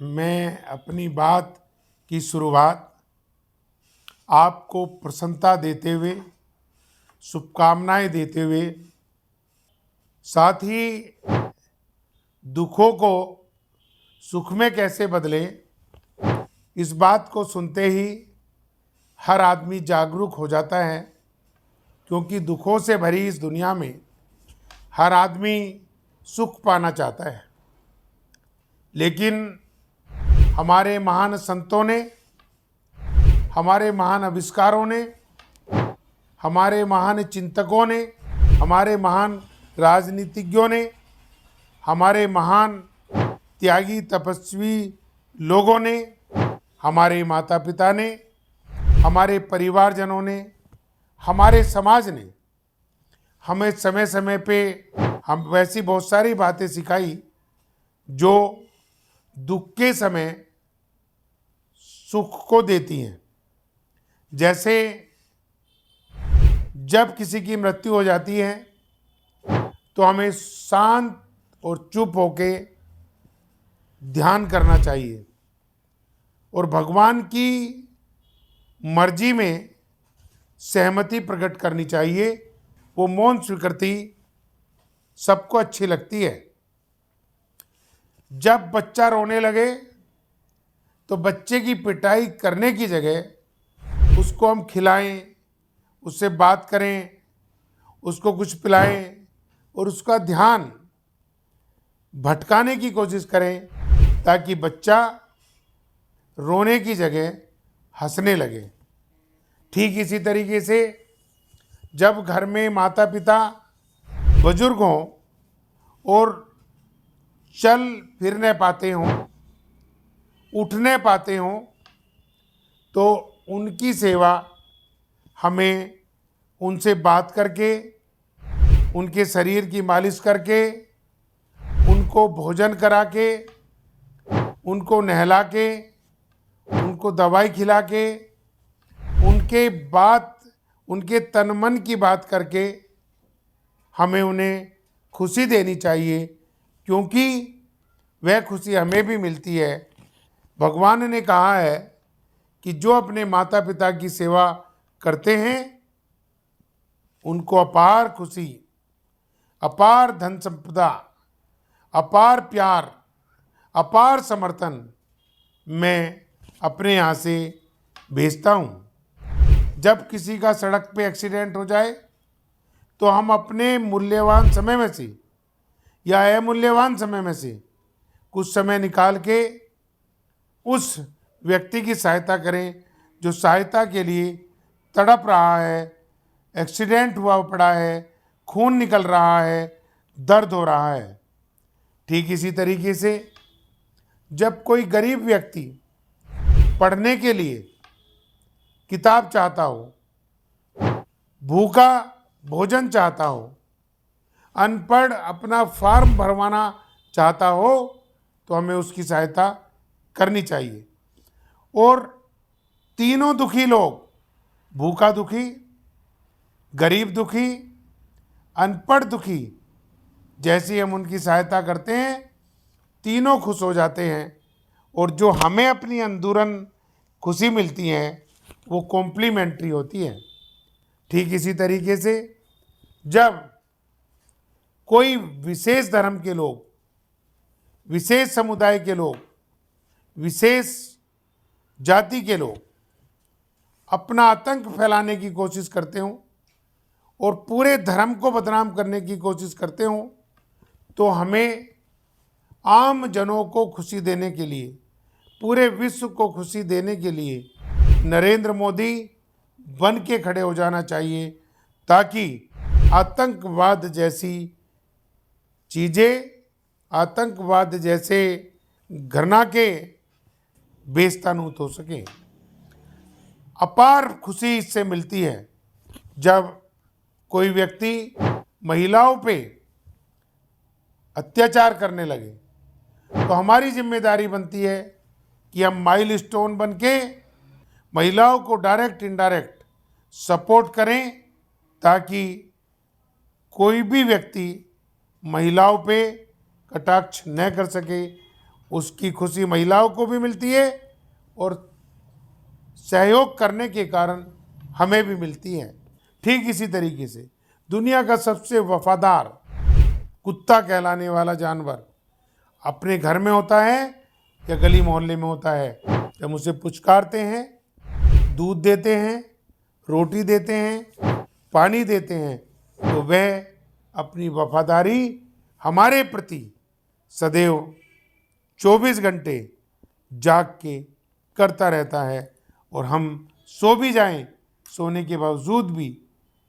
मैं अपनी बात की शुरुआत आपको प्रसन्नता देते हुए, शुभकामनाएं देते हुए, साथ ही दुखों को सुख में कैसे बदलें, इस बात को सुनते ही हर आदमी जागरूक हो जाता है। क्योंकि दुखों से भरी इस दुनिया में हर आदमी सुख पाना चाहता है, लेकिन हमारे महान संतों ने, हमारे महान आविष्कारों ने, हमारे महान चिंतकों ने, हमारे महान राजनीतिज्ञों ने, हमारे महान त्यागी तपस्वी लोगों ने, हमारे माता पिता ने, हमारे परिवारजनों ने, हमारे समाज ने हमें समय समय पे हम वैसी बहुत सारी बातें सिखाई जो दुख के समय सुख को देती हैं। जैसे जब किसी की मृत्यु हो जाती है तो हमें शांत और चुप होके ध्यान करना चाहिए और भगवान की मर्जी में सहमति प्रकट करनी चाहिए। वो मौन स्वीकृति सबको अच्छी लगती है। जब बच्चा रोने लगे तो बच्चे की पिटाई करने की जगह उसको हम खिलाएं, उससे बात करें, उसको कुछ पिलाएं और उसका ध्यान भटकाने की कोशिश करें ताकि बच्चा रोने की जगह हंसने लगे। ठीक इसी तरीके से जब घर में माता पिता बुजुर्ग हों और चल फिर नहीं पाते हों, उठ नहीं पाते हों, तो उनकी सेवा हमें उनसे बात करके, उनके शरीर की मालिश करके, उनको भोजन करा के, उनको नहला के, उनको दवाई खिला के, उनके तन मन की बात करके हमें उन्हें खुशी देनी चाहिए, क्योंकि वह खुशी हमें भी मिलती है। भगवान ने कहा है कि जो अपने माता पिता की सेवा करते हैं उनको अपार खुशी, अपार धन संपदा, अपार प्यार, अपार समर्थन मैं अपने यहाँ से भेजता हूँ। जब किसी का सड़क पे एक्सीडेंट हो जाए तो हम अपने मूल्यवान समय में से या अमूल्यवान समय में से कुछ समय निकाल के उस व्यक्ति की सहायता करें जो सहायता के लिए तड़प रहा है, एक्सीडेंट हुआ पड़ा है, खून निकल रहा है, दर्द हो रहा है। ठीक इसी तरीके से जब कोई गरीब व्यक्ति पढ़ने के लिए किताब चाहता हो, भूखा भोजन चाहता हो, अनपढ़ अपना फॉर्म भरवाना चाहता हो, तो हमें उसकी सहायता करनी चाहिए। और तीनों दुखी लोग, भूखा दुखी, गरीब दुखी, अनपढ़ दुखी, जैसे हम उनकी सहायता करते हैं तीनों खुश हो जाते हैं और जो हमें अपनी अंदरूनी खुशी मिलती है वो कॉम्प्लीमेंट्री होती है। ठीक इसी तरीके से जब कोई विशेष धर्म के लोग, विशेष समुदाय के लोग, विशेष जाति के लोग अपना आतंक फैलाने की कोशिश करते हों और पूरे धर्म को बदनाम करने की कोशिश करते हों, तो हमें आम जनों को खुशी देने के लिए, पूरे विश्व को खुशी देने के लिए नरेंद्र मोदी बन के खड़े हो जाना चाहिए, ताकि आतंकवाद जैसी चीज़ें, आतंकवाद जैसे घृणा के बेस्तानूत हो सके। अपार खुशी इससे मिलती है जब कोई व्यक्ति महिलाओं पे अत्याचार करने लगे, तो हमारी जिम्मेदारी बनती है कि हम माइलस्टोन बन के महिलाओं को डायरेक्ट इनडायरेक्ट सपोर्ट करें, ताकि कोई भी व्यक्ति महिलाओं पे कटाक्ष न कर सके, उसकी खुशी महिलाओं को भी मिलती है और सहयोग करने के कारण हमें भी मिलती है। ठीक इसी तरीके से दुनिया का सबसे वफादार कुत्ता कहलाने वाला जानवर अपने घर में होता है या गली मोहल्ले में होता है। जब उसे पुचकारते हैं, दूध देते हैं, रोटी देते हैं, पानी देते हैं, तो वह अपनी वफादारी हमारे प्रति सदैव 24 घंटे जाग के करता रहता है। और हम सो भी जाएं, सोने के बावजूद भी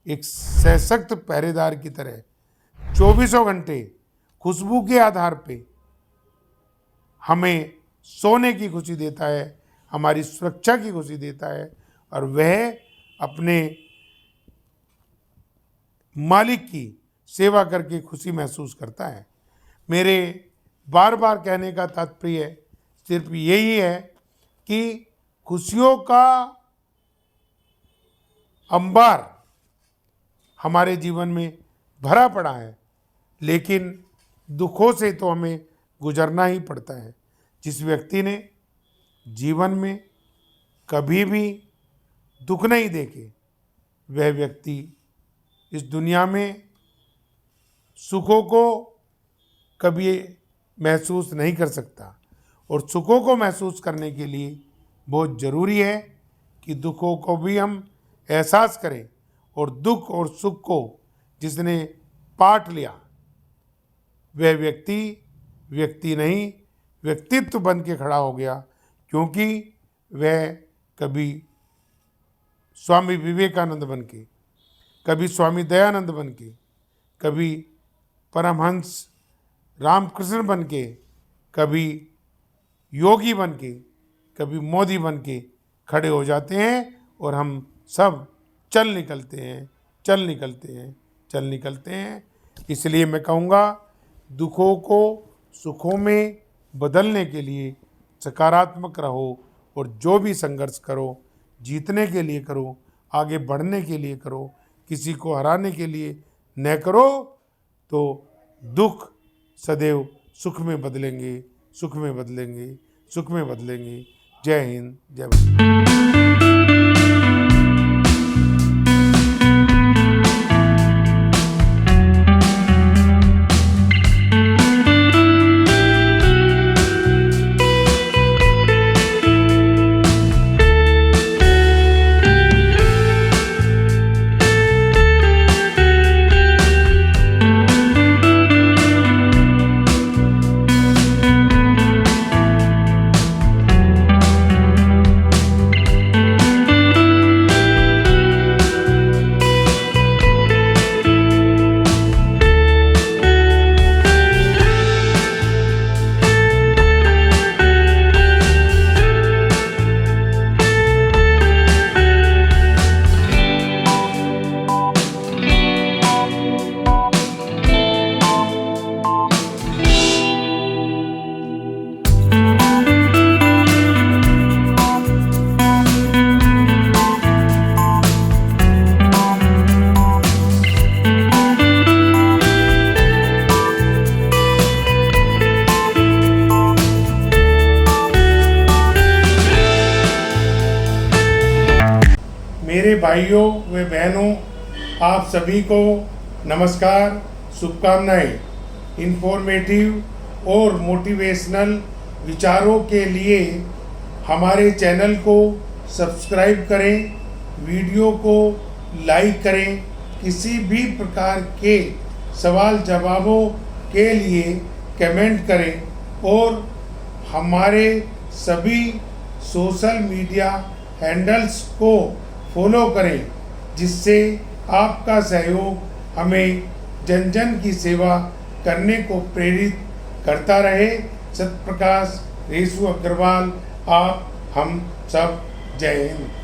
एक सशक्त पहरेदार की तरह 24 घंटे खुशबू के आधार पे हमें सोने की खुशी देता है, हमारी सुरक्षा की खुशी देता है। और वह अपने मालिक की सेवा करके खुशी महसूस करता है। मेरे बार बार कहने का तात्पर्य सिर्फ यही है कि खुशियों का अंबार हमारे जीवन में भरा पड़ा है, लेकिन दुखों से तो हमें गुजरना ही पड़ता है। जिस व्यक्ति ने जीवन में कभी भी दुख नहीं देखे, वह व्यक्ति इस दुनिया में सुखों को कभी महसूस नहीं कर सकता। और सुखों को महसूस करने के लिए बहुत ज़रूरी है कि दुखों को भी हम एहसास करें। और दुख और सुख को जिसने पाट लिया, वह व्यक्ति नहीं, व्यक्तित्व बन के खड़ा हो गया, क्योंकि वह कभी स्वामी विवेकानंद बन के, कभी स्वामी दयानंद बन के, कभी परमहंस रामकृष्ण बन के, कभी योगी बन के, कभी मोदी बन के खड़े हो जाते हैं और हम सब चल निकलते हैं। इसलिए मैं कहूँगा, दुखों को सुखों में बदलने के लिए सकारात्मक रहो और जो भी संघर्ष करो, जीतने के लिए करो, आगे बढ़ने के लिए करो, किसी को हराने के लिए न करो, तो दुख सदैव सुख में बदलेंगे। जय हिंद, जय भारत। मेरे भाइयों व बहनों, आप सभी को नमस्कार, शुभकामनाएं। इंफॉर्मेटिव और मोटिवेशनल विचारों के लिए हमारे चैनल को सब्सक्राइब करें, वीडियो को लाइक करें। किसी भी प्रकार के सवाल जवाबों के लिए कमेंट करें और हमारे सभी सोशल मीडिया हैंडल्स को फॉलो करें, जिससे आपका सहयोग हमें जन जन की सेवा करने को प्रेरित करता रहे। सत्यप्रकाश रेसु अग्रवाल, आप हम सब, जय हिंद।